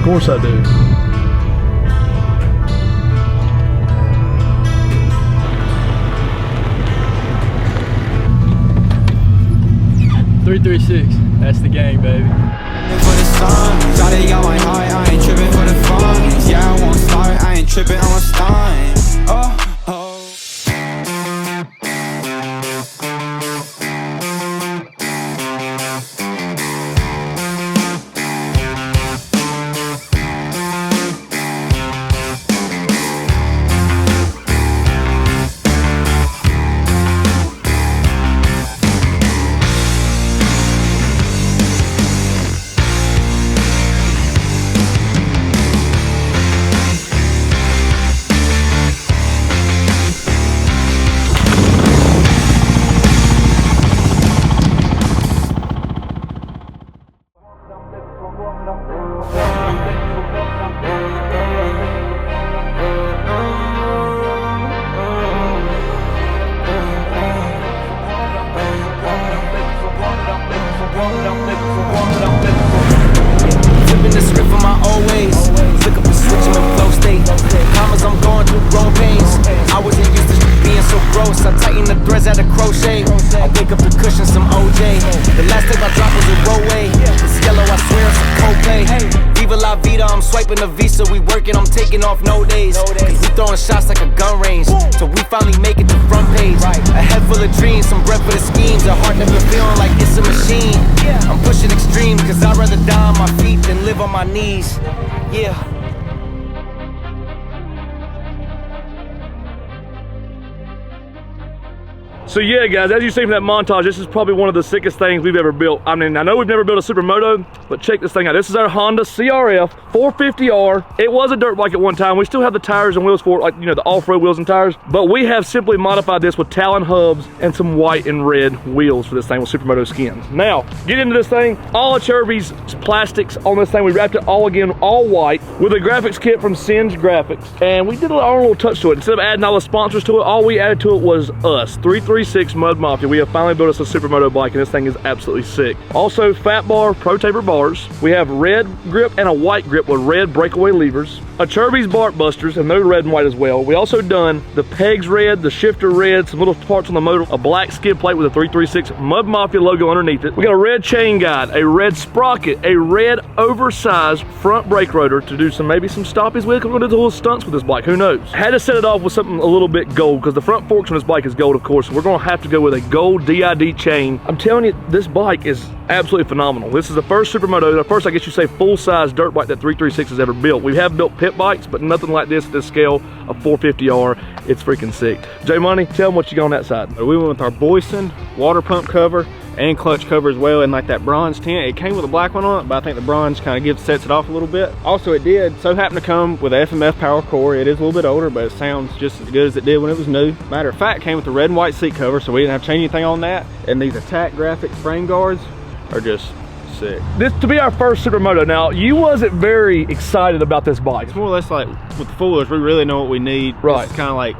course I do. .336, that's the gang, baby. For the sun, Shawty got my heart, I ain't tripping for the fun. Yeah, I won't start, I ain't tripping, I'm a stunt. Oh. I tighten the threads at a crochet. I wake up the cushion, some OJ. The last tape I dropped was a Rowway. It's yellow, I swear it's a Coldplay. Viva la vida, I'm swiping the Visa. We working, I'm taking off no days. Cause we throwing shots like a gun range. So we finally make it to front page. A head full of dreams, some breath for the schemes. A heart that been feeling like it's a machine. I'm pushing extreme, cause I'd rather die on my feet than live on my knees. Yeah. So yeah, guys, as you see from that montage, this is probably one of the sickest things we've ever built. I mean, I know we've never built a Supermoto, but check this thing out. This is our Honda CRF 450R. It was a dirt bike at one time. We still have the tires and wheels for it, like, you know, the off-road wheels and tires, but we have simply modified this with Talon hubs and some white and red wheels for this thing with Supermoto skins. Now, get into this thing. All of Chevy's plastics on this thing, we wrapped it all again, all white, with a graphics kit from Singe Graphics, and we did our own little touch to it. Instead of adding all the sponsors to it, all we added to it was us, 336 Mud Mafia. We have finally built us a Supermoto bike, and this thing is absolutely sick. Also, Fat Bar Pro Taper bars. We have red grip and a white grip with red breakaway levers. A Chevy's Bark Busters, and they're red and white as well. We also done the pegs red, the shifter red, some little parts on the motor, a black skid plate with a 336 Mud Mafia logo underneath it. We got a red chain guide, a red sprocket, a red oversized front brake rotor to do maybe some stoppies with, because we're gonna do little stunts with this bike, who knows. Had to set it off with something a little bit gold, because the front forks on this bike is gold, of course. So we're gonna have to go with a gold DID chain. I'm telling you, this bike is absolutely phenomenal. This is the first Supermoto, the first, I guess you say, full-size dirt bike that 336 has ever built. We have built pit bikes, but nothing like this at this scale of 450R. It's freaking sick. J Money, tell them what you got on that side. We went with our Boyson water pump cover and clutch cover as well, and like that bronze tint. It came with a black one on it, but I think the bronze kind of sets it off a little bit. Also, it did so happen to come with a FMF power core. It is a little bit older, but it sounds just as good as it did when it was new. Matter of fact, came with the red and white seat cover, so we didn't have to change anything on that. And these Attack Graphics frame guards are just sick. This to be our first Supermoto. Now, you wasn't very excited about this bike. It's more or less like with the Fullers, we really know what we need. Right. It's kind of like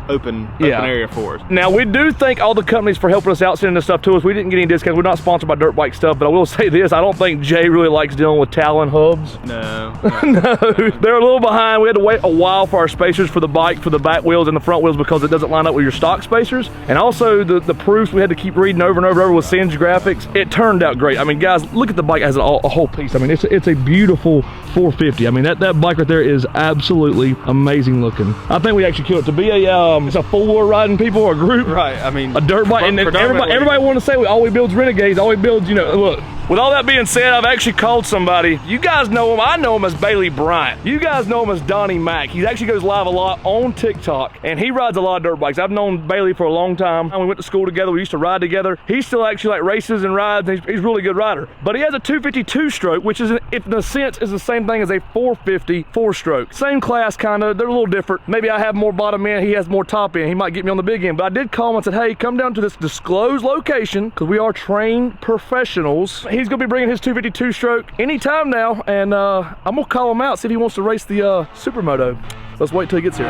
open area for us. Now, we do thank all the companies for helping us out, sending this stuff to us. We didn't get any discounts. We're not sponsored by dirt bike stuff, but I will say this, I don't think Jay really likes dealing with Talon hubs. No. No, they're a little behind. We had to wait a while for our spacers for the bike, for the back wheels and the front wheels, because it doesn't line up with your stock spacers. And also the proofs we had to keep reading over and over and over with Singe Graphics. It turned out great. I mean, guys, look at the bike as a whole piece. I mean, it's a beautiful 450. I mean, that bike right there is absolutely amazing looking. I think we actually killed it. To be it's a full-wheel riding people or group. Right, I mean, a dirt bike, and everybody want to say all we build's Renegades, all we build's, you know, look. With all that being said, I've actually called somebody. You guys know him. I know him as Bailey Bryant. You guys know him as Donnie Mac. He actually goes live a lot on TikTok, and he rides a lot of dirt bikes. I've known Bailey for a long time. We went to school together. We used to ride together. He still actually like races and rides. And he's a really good rider. But he has a 252 stroke, which is, in a sense, is the same thing as a 450 4-stroke. Same class, kind of. They're a little different. Maybe I have more bottom end. He has more top end. He might get me on the big end. But I did call him and said, hey, come down to this disclosed location, because we are trained professionals. He's going to be bringing his 252 stroke anytime now, and I'm gonna call him out, see if he wants to race the Supermoto. Let's wait till he gets here.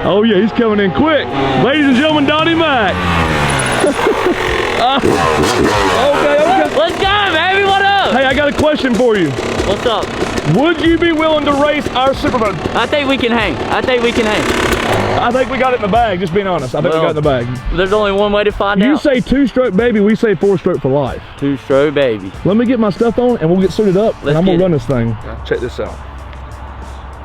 Oh yeah, he's coming in quick. Ladies and gentlemen, Donnie Mac. Okay. What's going on, baby? What up? Hey, I got a question for you. What's up? Would you be willing to race our Supermoto? I think we can hang. I think we can hang. I think we got it in the bag, just being honest. I think we got it in the bag. There's only one way to find out. You say 2-stroke baby, we say 4-stroke for life. 2-stroke baby. Let me get my stuff on and we'll get suited up and I'm gonna run this thing. Check this out.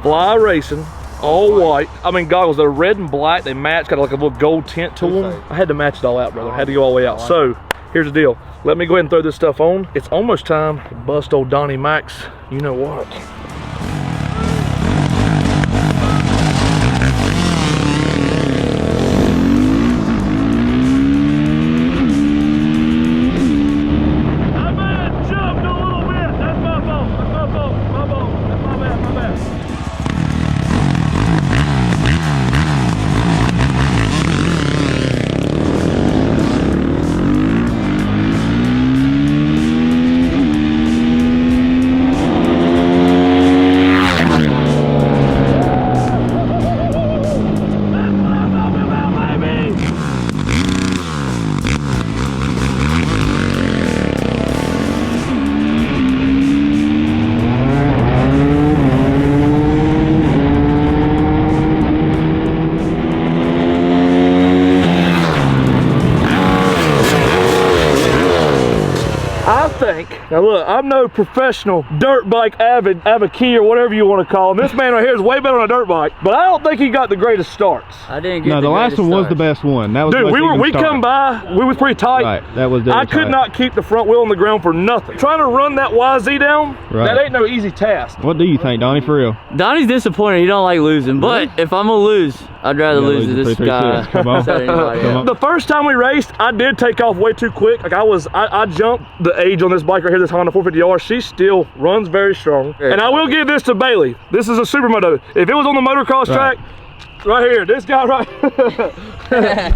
Fly Racing, all white. I mean goggles, they're red and black. They match, got like a little gold tint to them. I had to match it all out, brother. I had to go all the way out. So here's the deal. Let me go ahead and throw this stuff on. It's almost time to bust old Donnie Mac's, you know what. Now look, I'm no professional dirt bike advocate or whatever you want to call him. This man right here is way better on a dirt bike, but I don't think he got the greatest starts. I didn't get no, the last one was the best one. That was dude, we come by, we was pretty tight. Right, that was I could not keep the front wheel on the ground for nothing. Trying to run that YZ down, that ain't no easy task. What do you think, Donnie, for real? Donnie's disappointed. He don't like losing, but if I'm gonna lose, I'd rather lose to this guy. Come on. The first time we raced, I did take off way too quick. Like I jumped the age on this bike right here, this Honda 450R. She still runs very strong. And I will give this to Bailey. This is a Supermoto. If it was on the motocross track, right here, this guy right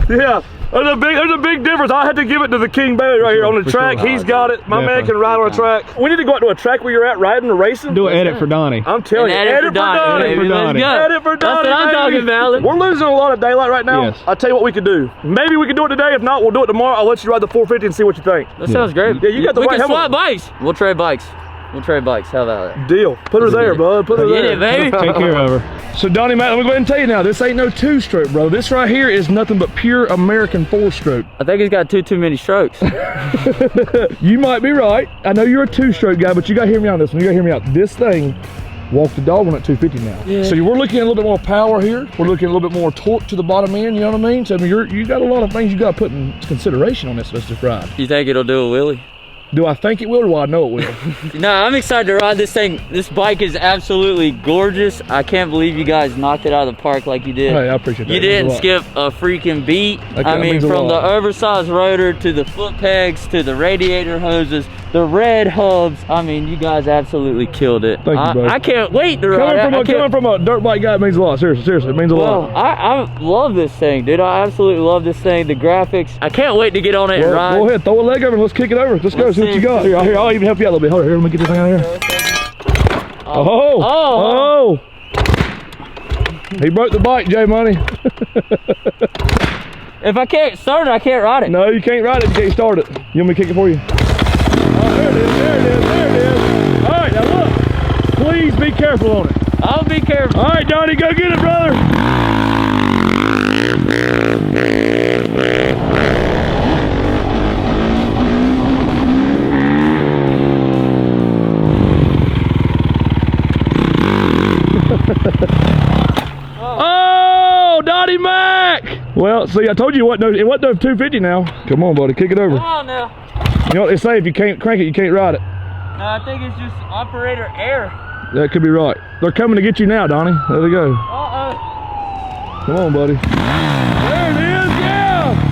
yeah. There's a big difference. I had to give it to the King Bailey right here on the track. He's got it. My man can ride on a track. We need to go out to a track where you're at riding or racing. Do an edit for Donnie. I'm telling you, edit for Donnie. Edit for Donnie. Edit for Donnie. That's what I'm talking about. We're losing a lot of daylight right now. Yes. I'll tell you what we could do. Maybe we could do it today. If not, we'll do it tomorrow. I'll let you ride the 450 and see what you think. That sounds great. Yeah, you got the we right can swap helmet. bikes. We'll trade bikes. We'll trade bikes. How about that? Deal. Put her there, bud. Put her there. Get it, baby. Take care of her. So Donnie Mac, let me go ahead and tell you now, this ain't no 2-stroke, bro. This right here is nothing but pure American 4-stroke. I think he's got too many strokes. You might be right. I know you're a 2-stroke guy, but you gotta hear me on this one. You gotta hear me out. This thing walk the dog on at 250 now. Yeah. So we're looking at a little bit more power here. We're looking at a little bit more torque to the bottom end, you know what I mean? So I mean, you got a lot of things you gotta put in consideration on this ride. You think it'll do a wheelie? Do I think it will or do I know it will? No, I'm excited to ride this thing. This bike is absolutely gorgeous. I can't believe you guys knocked it out of the park like you did. Hey, I appreciate that. You didn't skip a freaking beat. I mean, from the oversized rotor to the foot pegs to the radiator hoses, the red hubs. I mean, you guys absolutely killed it. Thank you, bud. I can't wait to ride it. Coming from a dirt bike guy, it means a lot. Seriously, it means a lot. I love this thing, dude. I absolutely love this thing. The graphics. I can't wait to get on it and ride. Go ahead, throw a leg over and let's kick it over. Let's go, see what you got. Here, I'll even help you out a little bit. Hold on, here, let me get this thing out of here. Oh! He broke the bike, J Money. If I can't start it, I can't ride it. No, you can't ride it, you can't start it. You want me to kick it for you? Oh, there it is, there it is, there it is. All right, now look. Please be careful on it. I'll be careful. All right, Donnie, go get it, brother. Oh, Donnie Mac! Well, see, I told you it wasn't no 250 now. Come on, buddy, kick it over. Come on now. You know what they say, if you can't crank it, you can't ride it. No, I think it's just operator error. That could be right. They're coming to get you now, Donnie. There they go. Uh-oh. Come on, buddy. There it is, yeah!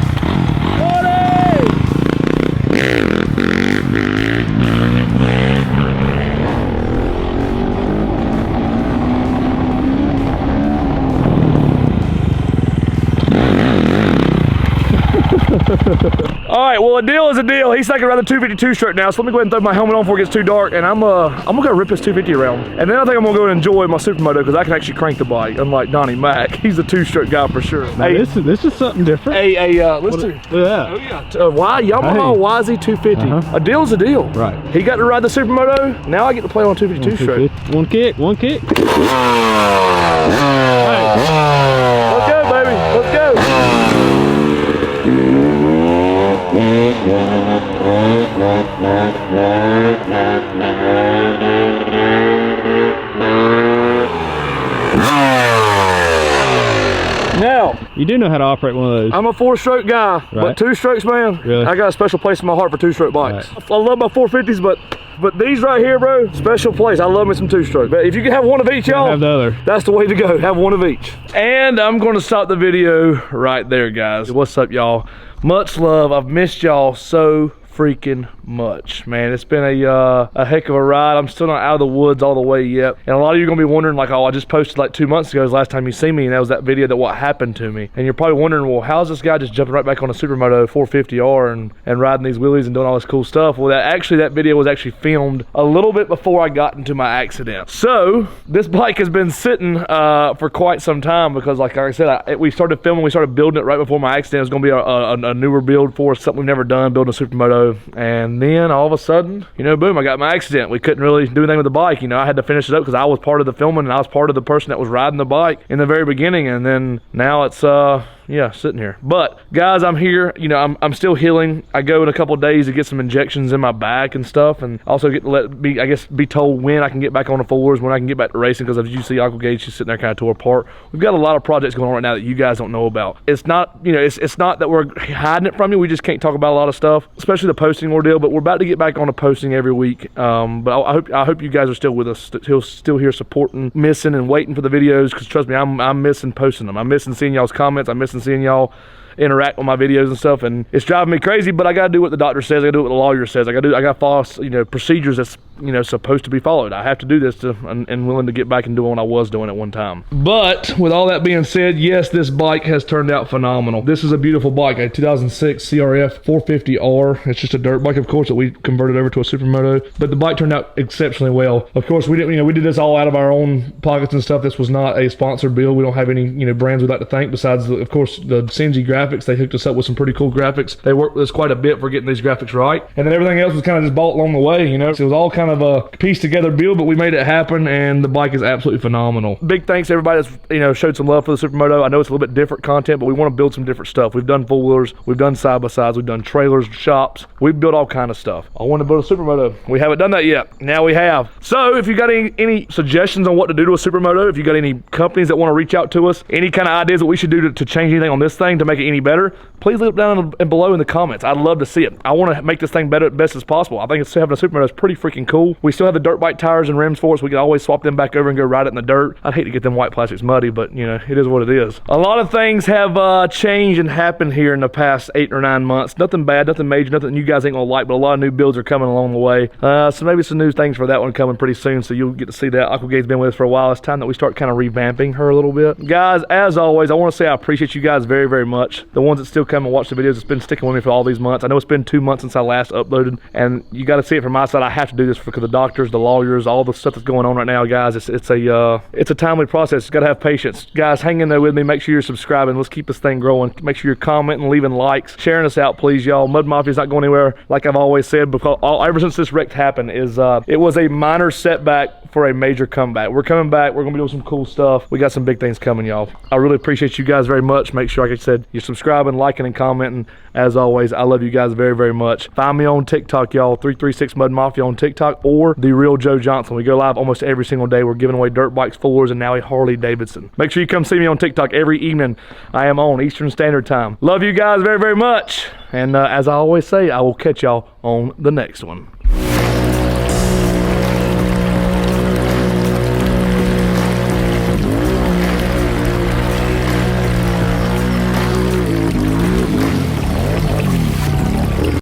All right, well, a deal is a deal. He's thinking around the 252 stroke now, so let me go ahead and throw my helmet on before it gets too dark, and I'm gonna go rip this 250 around. And then I think I'm gonna go and enjoy my Supermoto because I can actually crank the bike, unlike Donnie Mac. He's a 2-stroke guy for sure. Now, Hey, this is something different. let's do. Look at that. Oh yeah, Yamaha YZ 250. A deal's a deal. Right. He got to ride the Supermoto. Now I get to play on a 252 stroke. One kick, one kick. Let's go, baby. Let's go. Now, You do know how to operate one of those. I'm a 4-stroke guy, but Right. 2 strokes, man. Really? I got a special place in my heart for 2-stroke bikes. Right. I love my 450s, but these right here, bro, special place. I love me some 2-stroke. But if you can have one of each, y'all, have the other. that's the way to go. Have one of each. And I'm going to stop the video right there, guys. What's up, y'all? Much love. I've missed y'all so freaking much, man. It's been a heck of a ride. I'm still not out of the woods all the way yet, and a lot of you are gonna be wondering, like, oh, I just posted like 2 months ago is the last time you see me, and that was that video that what happened to me. And you're probably wondering, well, how's this guy just jumping right back on a Supermoto 450R and riding these wheelies and doing all this cool stuff? Well, that video was actually filmed a little bit before I got into my accident. So this bike has been sitting for quite some time because, like I said, we started filming, we started building it right before my accident. It was gonna be a newer build for us, something we've never done, building a Supermoto. And then all of a sudden, you know, boom, I got my accident. We couldn't really do anything with the bike. You know, I had to finish it up because I was part of the filming and I was part of the person that was riding the bike in the very beginning. And then now it's yeah, sitting here. But guys, I'm here. You know, I'm still healing. I go in a couple of days to get some injections in my back and stuff, and also get to be told when I can get back on the fours, when I can get back to racing, because as you see, Aqua Gauge, she's sitting there kind of tore apart. We've got a lot of projects going on right now that you guys don't know about. It's not, you know, it's not that we're hiding it from you. We just can't talk about a lot of stuff, especially the posting ordeal. But we're about to get back on the posting every week. But I hope you guys are still with us, still here supporting, missing, and waiting for the videos. Because trust me, I'm missing posting them. I'm missing seeing y'all's comments. I'm missing seeing y'all interact with my videos and stuff, and it's driving me crazy. But I gotta do what the doctor says. I gotta do what the lawyer says. I gotta follow, you know, procedures that's, you know, supposed to be followed. I have to do this and willing to get back and do what I was doing at one time. But with all that being said, yes, this bike has turned out phenomenal. This is a beautiful bike, a 2006 CRF 450R. It's just a dirt bike, of course, that we converted over to a Supermoto. But the bike turned out exceptionally well. Of course, we didn't, you know, we did this all out of our own pockets and stuff. This was not a sponsored build. We don't have any, you know, brands we'd like to thank besides, of course, the CNG graphics. They hooked us up with some pretty cool graphics. They worked with us quite a bit for getting these graphics right. And then everything else was kind of just bought along the way, you know. So it was all kind of a pieced together build, but we made it happen, and the bike is absolutely phenomenal. Big thanks to everybody that's, you know, showed some love for the Supermoto. I know it's a little bit different content, but we want to build some different stuff. We've done four-wheelers, we've done side-by-sides, we've done trailers, shops. We've built all kind of stuff. I want to build a Supermoto. We haven't done that yet. Now we have. So if you got any suggestions on what to do to a Supermoto, if you got any companies that want to reach out to us, any kind of ideas that we should do to change anything on this thing to make it any better, please leave it down and below in the comments. I'd love to see it. I want to make this thing better, best as possible. I think having a Supermoto is pretty freaking cool. We still have the dirt bike tires and rims for us. We can always swap them back over and go ride it in the dirt. I'd hate to get them white plastics muddy, but you know, it is what it is. A lot of things have changed and happened here in the past 8 or 9 months. Nothing bad, nothing major, nothing you guys ain't gonna like, but a lot of new builds are coming along the way. So maybe some new things for that one coming pretty soon, so you'll get to see that. Aqua Gate's been with us for a while. It's time that we start kind of revamping her a little bit. Guys, as always, I want to say I appreciate you guys very, very much. The ones that still come and watch the videos, it's been sticking with me for all these months. I know it's been 2 months since I last uploaded, and you got to see it from my side. I have to do this because the doctors, the lawyers, all the stuff that's going on right now, guys. It's a timely process. You got to have patience, guys. Hang in there with me. Make sure you're subscribing. Let's keep this thing growing. Make sure you're commenting, leaving likes, sharing us out, please, y'all. Mud Mafia's not going anywhere, like I've always said, because ever since this wreck happened, it was a minor setback for a major comeback. We're coming back. We're gonna be doing some cool stuff. We got some big things coming, y'all. I really appreciate you guys very much. Make sure, like I said, you're subscribing, liking, and commenting. As always, I love you guys very, very much. Find me on TikTok, y'all. 336 Mud Mafia on TikTok, or The Real Joe Johnson. We go live almost every single day. We're giving away dirt bikes, fours, and now a Harley Davidson. Make sure you come see me on TikTok every evening. I am on Eastern Standard Time. Love you guys very, very much. And as I always say, I will catch y'all on the next one.